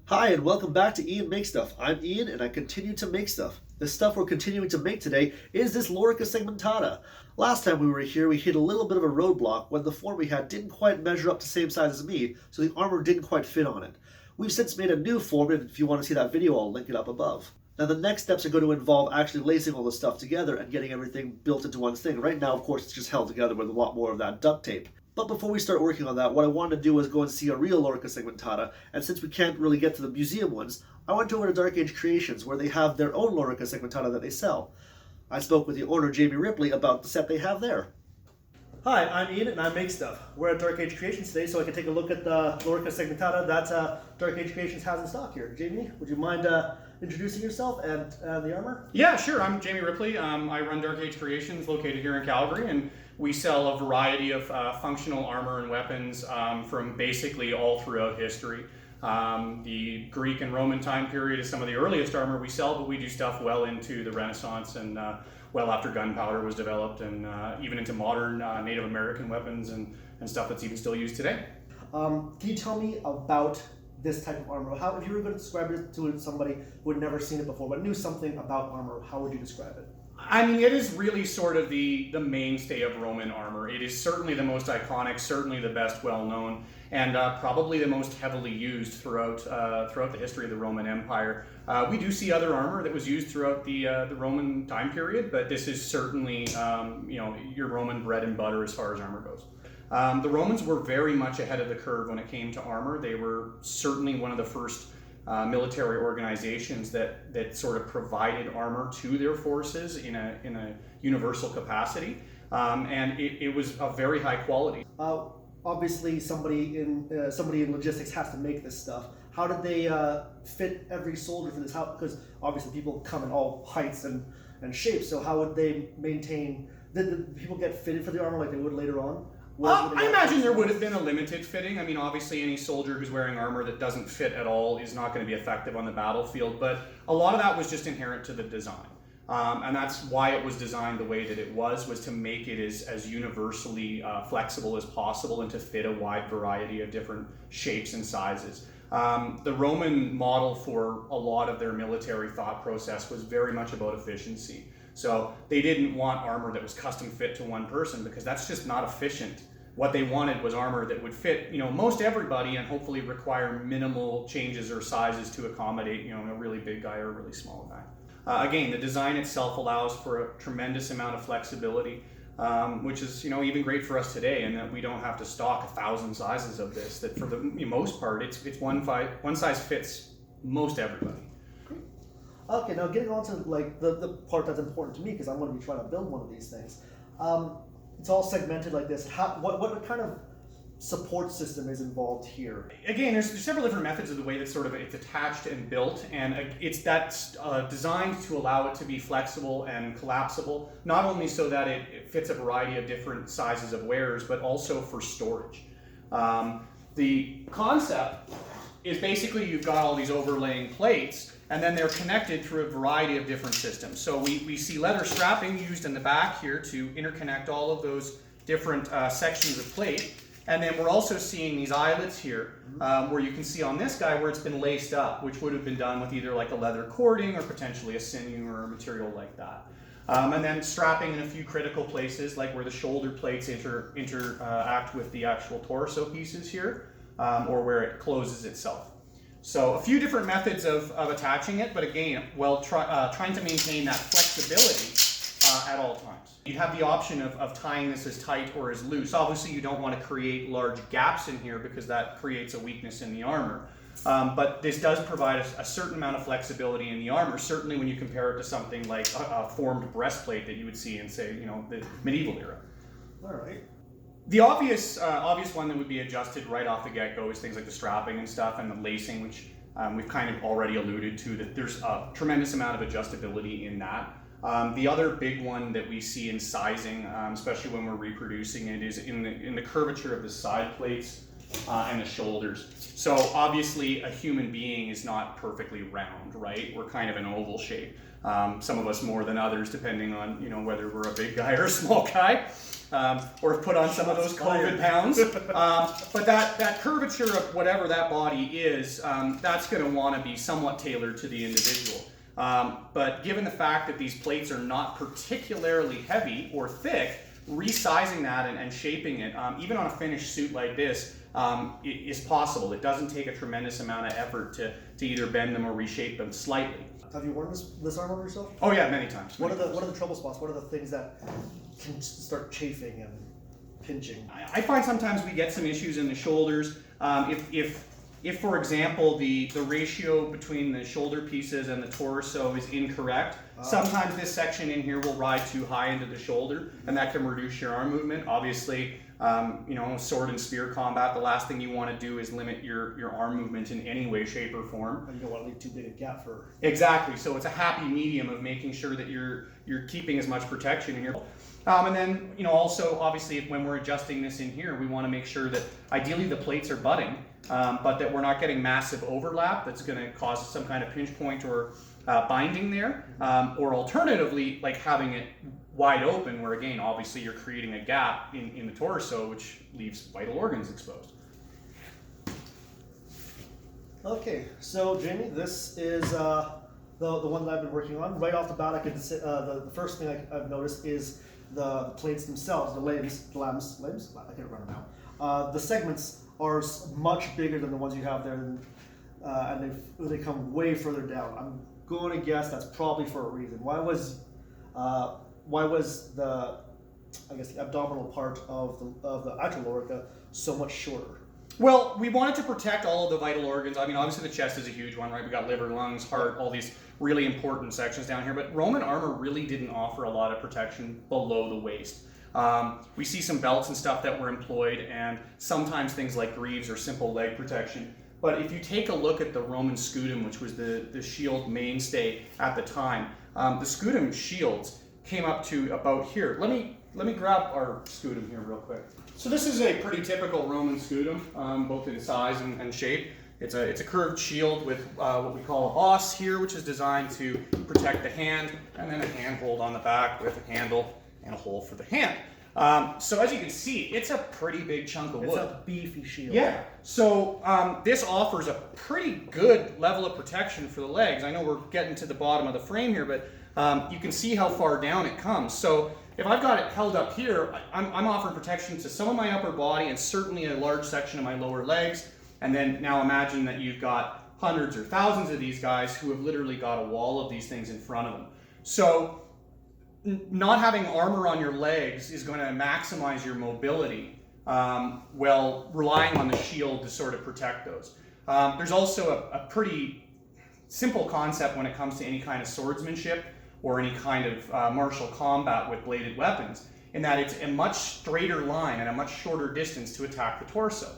Hi, and welcome back to Ian Make Stuff. I'm Ian, and I continue to make stuff. The stuff we're continuing to make today is this Lorica Segmentata. Last time we were here, we hit a little bit of a roadblock when the form we had didn't quite measure up to the same size as me, so the armor didn't quite fit on it. We've since made a new form, and if you want to see that video, I'll link it up above. Now, the next steps are going to involve actually lacing all the stuff together and getting everything built into one thing. Right now, of course, it's just held together with a lot more of that duct tape. But before we start working on that, what I wanted to do was go and see a real Lorica Segmentata, and since we can't really get to the museum ones, I went over to Dark Age Creations, where they have their own Lorica Segmentata that they sell. I spoke with the owner, Jamie Ripley, about the set they have there. Hi, I'm Ian, and I make stuff. We're at Dark Age Creations today, so I can take a look at the Lorica Segmentata that Dark Age Creations has in stock here. Jamie, would you mind introducing yourself and the armor? Yeah, sure. I'm Jamie Ripley. I run Dark Age Creations, located here in Calgary, and we sell a variety of functional armor and weapons from basically all throughout history. The Greek and Roman time period is some of the earliest armor we sell, but we do stuff well into the Renaissance and well after gunpowder was developed, and even into modern Native American weapons and stuff that's even still used today. Can you tell me about this type of armor? How, if you were going to describe it to somebody who had never seen it before but knew something about armor, how would you describe it? I mean, it is really sort of the mainstay of Roman armor. It is certainly the most iconic, certainly the best well-known, and probably the most heavily used throughout the history of the Roman Empire. We do see other armor that was used throughout the Roman time period, but this is certainly your Roman bread and butter as far as armor goes. The Romans were very much ahead of the curve when it came to armor. They were certainly one of the first military organizations that sort of provided armor to their forces in a universal capacity, and it was of very high quality. Obviously, somebody in logistics has to make this stuff. How did they fit every soldier for this? Because obviously people come in all heights and shapes. So how would they maintain? Did people get fitted for the armor like they would later on? I imagine there would have been a limited fitting. I mean, obviously any soldier who's wearing armor that doesn't fit at all is not going to be effective on the battlefield, but a lot of that was just inherent to the design. And that's why it was designed the way that it was to make it as universally flexible as possible and to fit a wide variety of different shapes and sizes. The Roman model for a lot of their military thought process was very much about efficiency. So they didn't want armor that was custom fit to one person because that's just not efficient. What they wanted was armor that would fit, most everybody and hopefully require minimal changes or sizes to accommodate, a really big guy or a really small guy. Again, the design itself allows for a tremendous amount of flexibility, which is, even great for us today, in that we don't have to stock 1,000 sizes of this. That for the most part, it's one size fits most everybody. Okay, now getting on to like the part that's important to me, because I'm going to be trying to build one of these things. It's all segmented like this. What kind of support system is involved here? Again, there's several different methods of the way that sort of it's attached and built, and that's designed to allow it to be flexible and collapsible, not only so that it fits a variety of different sizes of wearers, but also for storage. The concept is basically you've got all these overlaying plates, and then they're connected through a variety of different systems. So we see leather strapping used in the back here to interconnect all of those different sections of plate. And then we're also seeing these eyelets here, where you can see on this guy where it's been laced up, which would have been done with either like a leather cording or potentially a sinew or a material like that. And then strapping in a few critical places, like where the shoulder plates interact with the actual torso pieces here, or where it closes itself. So a few different methods of attaching it, but again, trying to maintain that flexibility at all times. You have the option of tying this as tight or as loose. Obviously, you don't want to create large gaps in here because that creates a weakness in the armor. But this does provide a certain amount of flexibility in the armor, certainly when you compare it to something like a formed breastplate that you would see in, say, the medieval era. All right. The obvious one that would be adjusted right off the get-go is things like the strapping and stuff and the lacing, which we've kind of already alluded to, that there's a tremendous amount of adjustability in that. The other big one that we see in sizing, especially when we're reproducing it, is in the curvature of the side plates and the shoulders. So obviously a human being is not perfectly round, right? We're kind of an oval shape. Some of us more than others, depending on whether we're a big guy or a small guy, or have put on some of those COVID pounds. But that curvature of whatever that body is, that's going to want to be somewhat tailored to the individual. But given the fact that these plates are not particularly heavy or thick, resizing that and shaping it, even on a finished suit like this, is possible. It doesn't take a tremendous amount of effort to either bend them or reshape them slightly. Have you worn this arm on yourself? Oh yeah, many times. What are the trouble spots? What are the things that can start chafing and pinching? I find sometimes we get some issues in the shoulders. If for example the ratio between the shoulder pieces and the torso is incorrect, sometimes this section in here will ride too high into the shoulder, and that can reduce your arm movement. Obviously, sword and spear combat, the last thing you want to do is limit your arm movement in any way, shape, or form. And you don't want to leave too big a gap for... Exactly. So it's a happy medium of making sure that you're keeping as much protection in here. And then, also, obviously, when we're adjusting this in here, we want to make sure that ideally the plates are butting, but that we're not getting massive overlap that's going to cause some kind of pinch point or binding there, or alternatively, like having it wide open, where again, obviously, you're creating a gap in the torso, which leaves vital organs exposed. Okay, so Jamie, this is the one that I've been working on. Right off the bat, I can say, the first thing I've noticed is the plates themselves, the limbs, I can't remember now. The segments are much bigger than the ones you have there, and they come way further down. I'm going to guess that's probably for a reason. Why was the, I guess, the abdominal part of the actual Lorica so much shorter? Well, we wanted to protect all of the vital organs. I mean, obviously the chest is a huge one, right? We got liver, lungs, heart, all these really important sections down here. But Roman armor really didn't offer a lot of protection below the waist. We see some belts and stuff that were employed, and sometimes things like greaves or simple leg protection. But if you take a look at the Roman scutum, which was the shield mainstay at the time, the scutum shields came up to about here. Let me grab our scutum here real quick. So this is a pretty typical Roman scutum, both in size and shape. It's a curved shield with what we call a boss here, which is designed to protect the hand, and then a handhold on the back with a handle and a hole for the hand. So as you can see, it's a pretty big chunk of wood. It's a beefy shield. Yeah. So this offers a pretty good level of protection for the legs. I know we're getting to the bottom of the frame here, but you can see how far down it comes. So if I've got it held up here, I'm offering protection to some of my upper body and certainly a large section of my lower legs. And then now imagine that you've got hundreds or thousands of these guys who have literally got a wall of these things in front of them. So not having armor on your legs is going to maximize your mobility while relying on the shield to sort of protect those. There's also a pretty simple concept when it comes to any kind of swordsmanship or any kind of martial combat with bladed weapons, in that it's a much straighter line and a much shorter distance to attack the torso.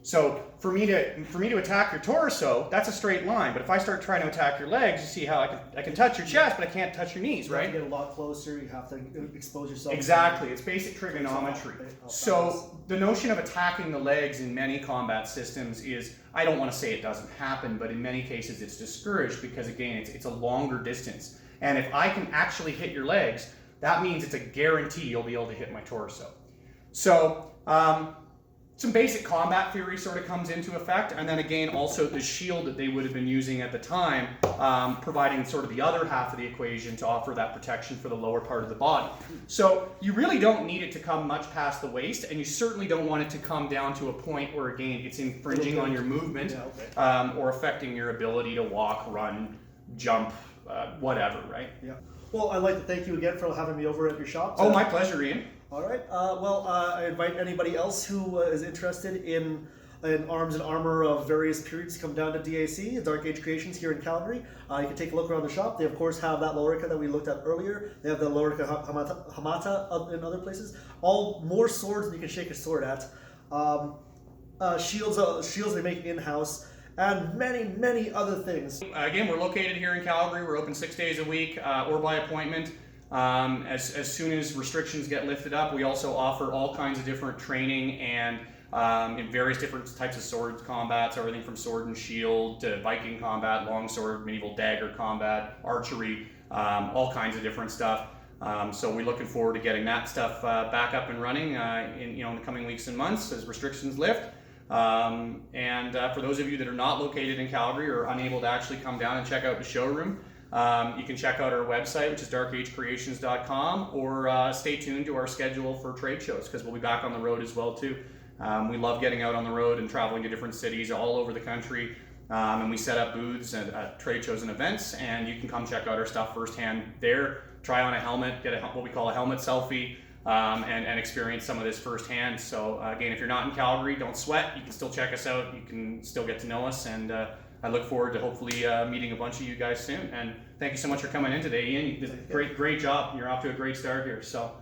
So for me to attack your torso, that's a straight line. But if I start trying to attack your legs, you see how I can touch your chest, but I can't touch your knees, right? You have to get a lot closer. You have to expose yourself. Exactly. It's basic trigonometry. So the notion of attacking the legs in many combat systems is, I don't want to say it doesn't happen, but in many cases it's discouraged because, again, it's a longer distance. And if I can actually hit your legs, that means it's a guarantee you'll be able to hit my torso. So some basic combat theory sort of comes into effect, and then again also the shield that they would have been using at the time, providing sort of the other half of the equation to offer that protection for the lower part of the body. So you really don't need it to come much past the waist, and you certainly don't want it to come down to a point where, again, it's infringing on your movement, or affecting your ability to walk, run, jump, whatever, right? Yeah. Well, I'd like to thank you again for having me over at your shop. Oh, my pleasure, Ian. All right. I invite anybody else who is interested in arms and armor of various periods to come down to DAC, Dark Age Creations here in Calgary. You can take a look around the shop. They, of course, have that Lorica that we looked at earlier. They have the Lorica Segmentata in other places. All more swords than you can shake a sword at. Shields they make in-house. And many, many other things. Again, we're located here in Calgary. We're open 6 days a week or by appointment. As soon as restrictions get lifted up, we also offer all kinds of different training and in various different types of sword combats, everything from sword and shield to Viking combat, longsword, medieval dagger combat, archery, all kinds of different stuff. So we're looking forward to getting that stuff back up and running in the coming weeks and months as restrictions lift. For those of you that are not located in Calgary or unable to actually come down and check out the showroom, you can check out our website, which is darkagecreations.com, or stay tuned to our schedule for trade shows, because we'll be back on the road as well too. We love getting out on the road and traveling to different cities all over the country. And we set up booths at trade shows and events, and you can come check out our stuff firsthand there, try on a helmet, get what we call a helmet selfie, and experience some of this firsthand. So again, if you're not in Calgary, don't sweat. You can still check us out. You can still get to know us, and I look forward to hopefully meeting a bunch of you guys soon. And thank you so much for coming in today, Ian. You did a great job. You're off to a great start here. So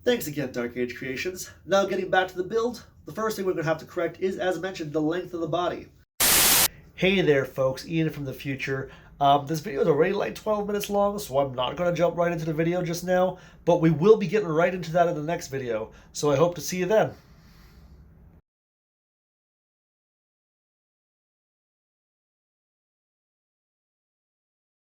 Thanks again, Dark Age Creations. Now getting back to the build, the first thing we're going to have to correct is, as mentioned, the length of the body. Hey there, folks, Ian from the future. This video is already like 12 minutes long, so I'm not going to jump right into the video just now, but we will be getting right into that in the next video, so I hope to see you then.